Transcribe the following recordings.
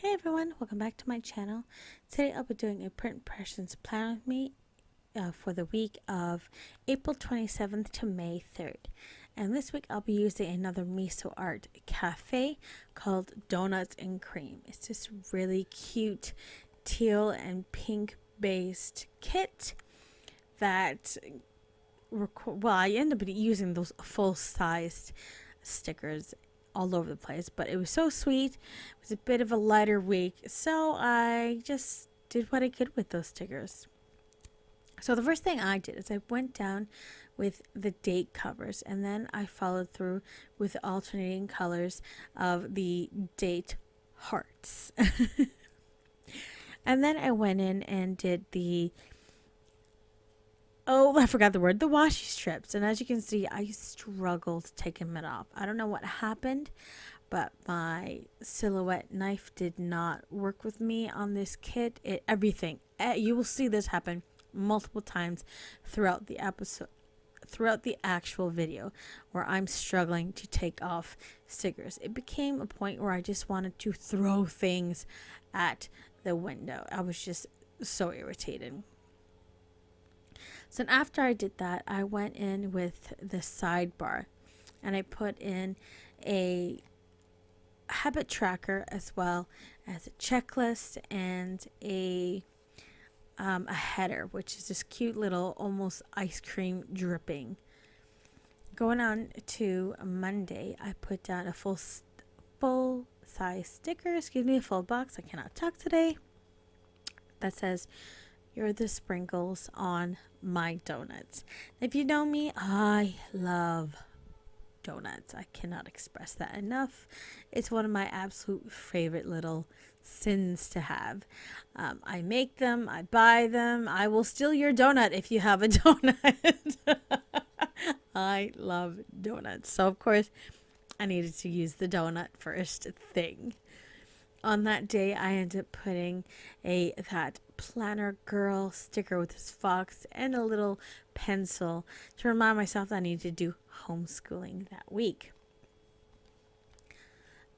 Hey everyone, welcome back to my channel. Today I'll be doing a print impressions plan with me for the week of April 27th to May 3rd. And this week I'll be using another Miso Art Cafe called Donuts and Cream. It's this really cute teal and pink based kit that, I ended up using those full-sized stickers all over the place, but it was so sweet. It was a bit of a lighter week, so I just did what I could with those stickers. So the first thing I did is I went down with the date covers, and then I followed through with the alternating colors of the date hearts. And then I went in and did the I forgot the word, the washi strips. And as you can see, I struggled taking them off. I don't know what happened, but my silhouette knife did not work with me on this kit. Everything. You will see this happen multiple times throughout the episode, throughout the actual video, where I'm struggling to take off stickers. It became a point where I just wanted to throw things at the window. I was just so irritated. So after I did that, I went in with the sidebar and I put in a habit tracker as well as a checklist and a header, which is this cute little almost ice cream dripping. Going on to Monday, I put down a full size sticker, a full box, I cannot talk today, that says, "You're the sprinkles on my donuts." If you know me, I love donuts. I cannot express that enough. It's one of my absolute favorite little sins to have. I make them, I buy them. I will steal your donut if you have a donut. I love donuts. So of course I needed to use the donut first thing. On that day, I ended up putting that planner girl sticker with this fox and a little pencil to remind myself that I needed to do homeschooling that week.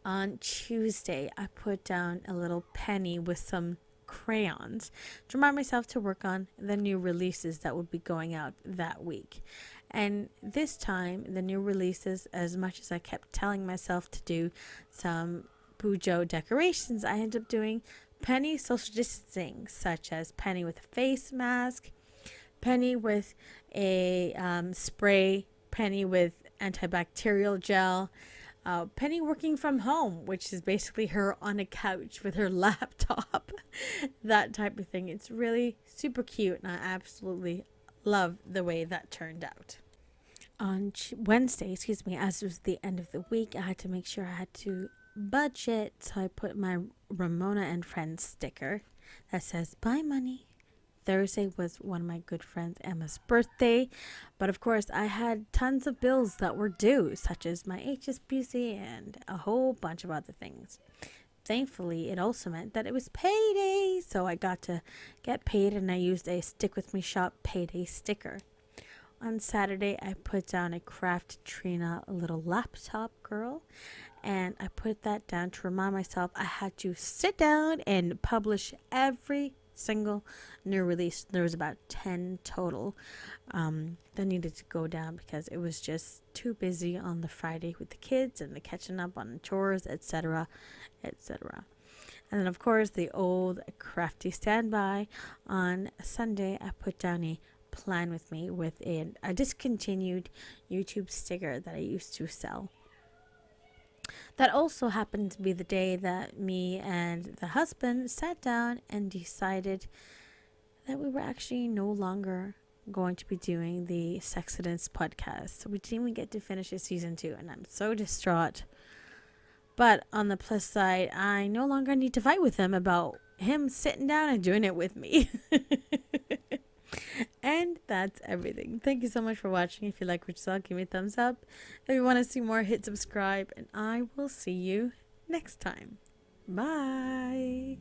On Tuesday, I put down a little penny with some crayons to remind myself to work on the new releases that would be going out that week. And this time, the new releases, as much as I kept telling myself to do some Bujo decorations, I ended up doing penny social distancing, such as penny with a face mask, penny with a spray, penny with antibacterial gel, penny working from home, which is basically her on a couch with her laptop, that type of thing. It's really super cute, and I absolutely love the way that turned out. On Wednesday, as it was the end of the week, I had to make sure I had to budget, so I put my Ramona and Friends sticker that says "Buy money." Thursday was one of my good friends Emma's birthday, but of course I had tons of bills that were due, such as my HSBC and a whole bunch of other things. Thankfully, it also meant that it was payday, so I got to get paid, and I used a Stick With Me Shop payday sticker. On Saturday, I put down a Kraftrina little laptop girl, and I put that down to remind myself I had to sit down and publish every single new release. There was about 10 total that needed to go down because it was just too busy on the Friday with the kids and the catching up on chores, etc., etc. And then, of course, the old crafty standby. On Sunday, I put down a plan with me with a discontinued YouTube sticker that I used to sell. That also happened to be the day that me and the husband sat down and decided that we were actually no longer going to be doing the Sexidence podcast. So we didn't even get to finish season 2, and I'm so distraught. But on the plus side, I no longer need to fight with him about him sitting down and doing it with me. And that's everything. Thank you so much for watching. If you like what you saw, give me a thumbs up. If you want to see more, hit subscribe, and I will see you next time. Bye.